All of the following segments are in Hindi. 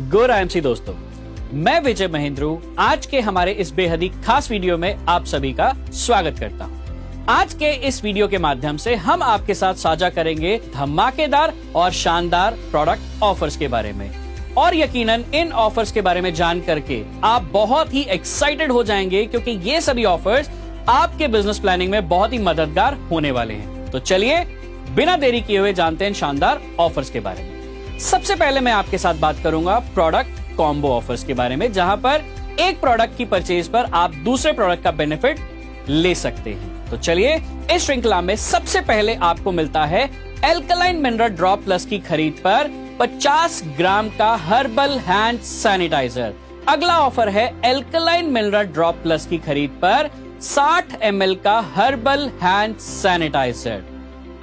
गुड आईएमसी दोस्तों, मैं विजय महेंद्रू आज के हमारे इस बेहद ही खास वीडियो में आप सभी का स्वागत करता हूं। आज के इस वीडियो के माध्यम से हम आपके साथ साझा करेंगे धमाकेदार और शानदार प्रोडक्ट ऑफर्स के बारे में, और यकीनन इन ऑफर्स के बारे में जान करके आप बहुत ही एक्साइटेड हो जाएंगे, क्योंकि ये सभी ऑफर्स आपके बिजनेस प्लानिंग में बहुत ही मददगार होने वाले हैं। तो चलिए बिना देरी किए हुए जानते हैं शानदार ऑफर्स के बारे में। सबसे पहले मैं आपके साथ बात करूंगा प्रोडक्ट कॉम्बो ऑफर्स के बारे में, जहां पर एक प्रोडक्ट की परचेज पर आप दूसरे प्रोडक्ट का बेनिफिट ले सकते हैं। तो चलिए इस श्रृंखला में सबसे पहले आपको मिलता है एल्कलाइन मिनरल ड्रॉप प्लस की खरीद पर 50 ग्राम का हर्बल हैंड सैनिटाइजर। अगला ऑफर है एल्कलाइन मिनरल ड्रॉप प्लस की खरीद पर 60 ml का हर्बल हैंड सैनिटाइजर।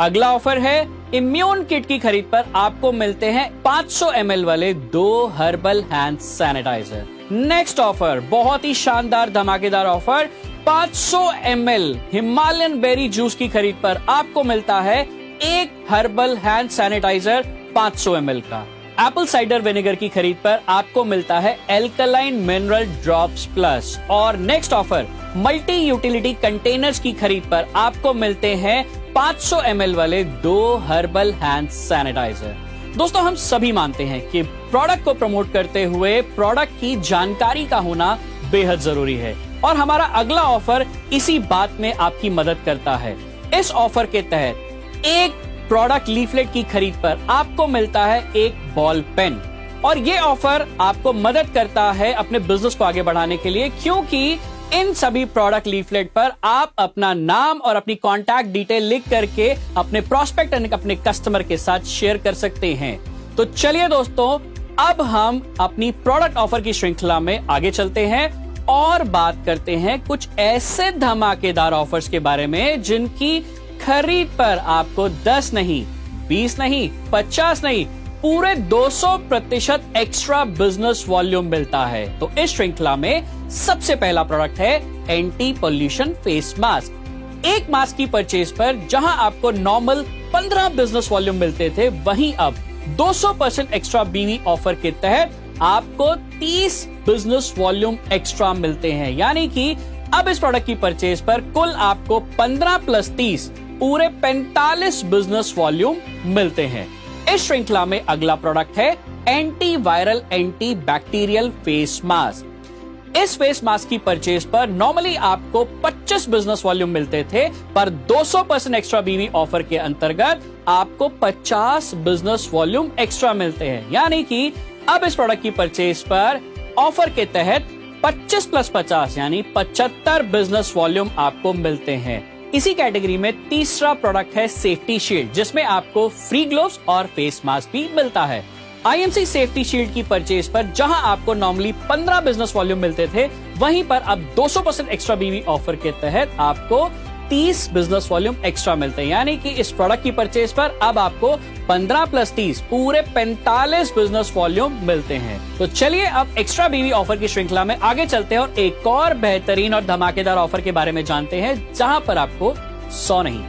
अगला ऑफर है इम्यून किट की खरीद पर आपको मिलते हैं 500 ml वाले 2 herbal hand sanitiser. Next offer बहुत ही शानदार धमाकेदार offer, 500 ml Himalayan berry juice की खरीद पर आपको मिलता है 1 हर्बल हैंड सैनिटाइजर 500 ml का। एप्पल साइडर विनेगर की खरीद पर आपको मिलता है एल्कलाइन मिनरल ड्रॉप्स प्लस। और next offer multi utility containers की खरीद पर आपको मिलते हैं 500 ml वाले 2 हर्बल हैंड सैनिटाइजर। दोस्तों, हम सभी मानते हैं कि प्रोडक्ट को प्रमोट करते हुए प्रोडक्ट की जानकारी का होना बेहद जरूरी है, और हमारा अगला ऑफर इसी बात में आपकी मदद करता है। इस ऑफर के तहत एक प्रोडक्ट लीफलेट की खरीद पर आपको मिलता है एक बॉल पेन, और ये ऑफर आपको मदद करता है अपने बिजनेस को आगे बढ़ाने के लिए, क्योंकि इन सभी प्रोडक्ट लीफलेट पर आप अपना नाम और अपनी कॉन्टैक्ट डिटेल लिख करके अपने प्रोस्पेक्ट और अपने कस्टमर के साथ शेयर कर सकते हैं। तो चलिए दोस्तों, अब हम अपनी प्रोडक्ट ऑफर की श्रृंखला में आगे चलते हैं और बात करते हैं कुछ ऐसे धमाकेदार ऑफर्स के बारे में जिनकी खरीद पर आपको 10 नहीं, 20 नहीं, 50 नहीं, पूरे 200% एक्स्ट्रा बिजनेस वॉल्यूम मिलता है। तो इस श्रृंखला में सबसे पहला प्रोडक्ट है एंटी पोल्यूशन फेस मास्क। एक मास्क की परचेज पर जहां आपको नॉर्मल 15 बिजनेस वॉल्यूम मिलते थे, वहीं अब 200% एक्स्ट्रा बीवी ऑफर के तहत आपको 30 बिजनेस वॉल्यूम एक्स्ट्रा मिलते हैं। यानी कि अब इस प्रोडक्ट की परचेज पर कुल आपको 15 + 30 पूरे 45 बिजनेस वॉल्यूम मिलते हैं। इस श्रृंखला में अगला प्रोडक्ट है anti viral anti bacterial face mask. इस फेस मास्क की परचेज पर नॉर्मली आपको 25 बिजनेस वॉल्यूम मिलते थे, पर 200% एक्स्ट्रा बीवी ऑफर के अंतर्गत आपको 50 बिजनेस वॉल्यूम एक्स्ट्रा मिलते हैं। यानी कि अब इस प्रोडक्ट की परचेज पर ऑफर के तहत 25 + 50 यानी 75 बिजनेस वॉल्यूम आपको मिलते हैं। इसी कैटेगरी में तीसरा प्रोडक्ट है सेफ्टी शील्ड, जिसमें आपको फ्री ग्लोव्स और फेस मास्क भी मिलता है। आईएमसी सेफ्टी शील्ड की परचेज पर जहां आपको नॉर्मली 15 बिजनेस वॉल्यूम मिलते थे, वहीं पर अब 200% एक्स्ट्रा बीवी ऑफर के तहत आपको 30 बिजनेस वॉल्यूम एक्स्ट्रा मिलते हैं। यानी कि इस प्रोडक्ट की परचेज पर अब आपको 15 + 30 पूरे 45 बिजनेस वॉल्यूम मिलते हैं। तो चलिए अब एक्स्ट्रा बीवी ऑफर की श्रृंखला में आगे चलते हैं और एक और बेहतरीन और धमाकेदार ऑफर के बारे में जानते हैं, जहां पर आपको 100 नहीं,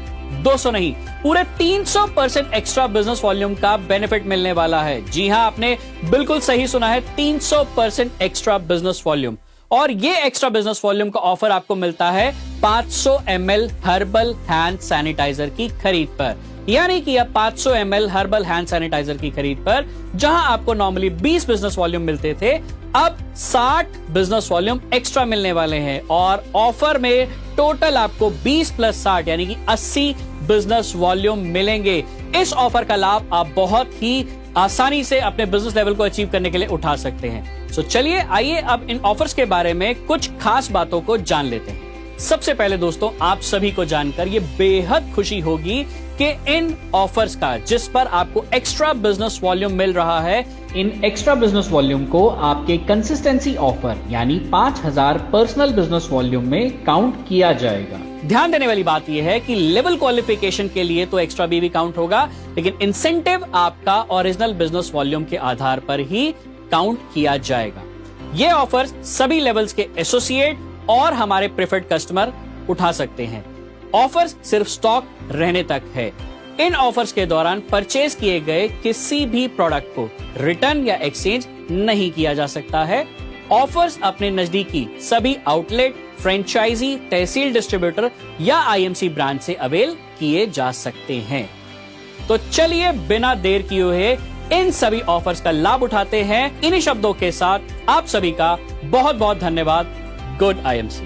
200 नहीं, पूरे 300% एक्स्ट्रा बिजनेस वॉल्यूम का बेनिफिट मिलने वाला है। जी हां, आपने बिल्कुल सही सुना है, 300% एक्स्ट्रा बिजनेस वॉल्यूम। और ये एक्स्ट्रा बिजनेस वॉल्यूम का ऑफर आपको मिलता है 500 ml हर्बल हैंड सैनिटाइजर की खरीद पर। यानी कि अब 500 ml हर्बल हैंड सैनिटाइजर की खरीद पर जहां आपको नॉर्मली 20 बिजनेस वॉल्यूम मिलते थे, अब 60 बिजनेस वॉल्यूम एक्स्ट्रा मिलने वाले हैं। और ऑफर में टोटल आपको 20 + 60 यानी कि 80 बिजनेस वॉल्यूम मिलेंगे। इस ऑफर का लाभ आप बहुत ही आसानी से अपने बिजनेस लेवल को अचीव करने के लिए उठा सकते हैं। तो चलिए आइए अब इन ऑफर्स के बारे में कुछ खास बातों को जान लेते हैं। सबसे पहले दोस्तों, आप सभी को जानकर ये बेहद खुशी होगी कि इन ऑफर्स का, जिस पर आपको एक्स्ट्रा बिजनेस वॉल्यूम मिल रहा है, इन एक्स्ट्रा बिजनेस वॉल्यूम को आपके कंसिस्टेंसी ऑफर यानी 5000 पर्सनल बिजनेस वॉल्यूम में काउंट किया जाएगा। ध्यान देने वाली बात यह है कि लेवल क्वालिफिकेशन के लिए तो एक्स्ट्रा बीवी काउंट होगा, लेकिन इंसेंटिव आपका ओरिजिनल बिजनेस वॉल्यूम के आधार पर ही काउंट किया जाएगा। ये ऑफर्स सभी लेवल्स के एसोसिएट और हमारे प्रेफर्ड कस्टमर उठा सकते हैं। ऑफर्स सिर्फ स्टॉक रहने तक है। इन ऑफर्स के दौरान परचेज किए गए किसी भी प्रोडक्ट को रिटर्न या एक्सचेंज नहीं किया जा सकता है। ऑफर्स अपने नजदीकी सभी आउटलेट, फ्रेंचाइजी, तहसील डिस्ट्रीब्यूटर या आईएमसी ब्रांच से अवेल किए जा सकते हैं। तो चलिए बिना देर किए हुए इन सभी ऑफर्स का लाभ उठाते हैं। इन्हीं शब्दों के साथ आप सभी का बहुत बहुत धन्यवाद। Good IMC.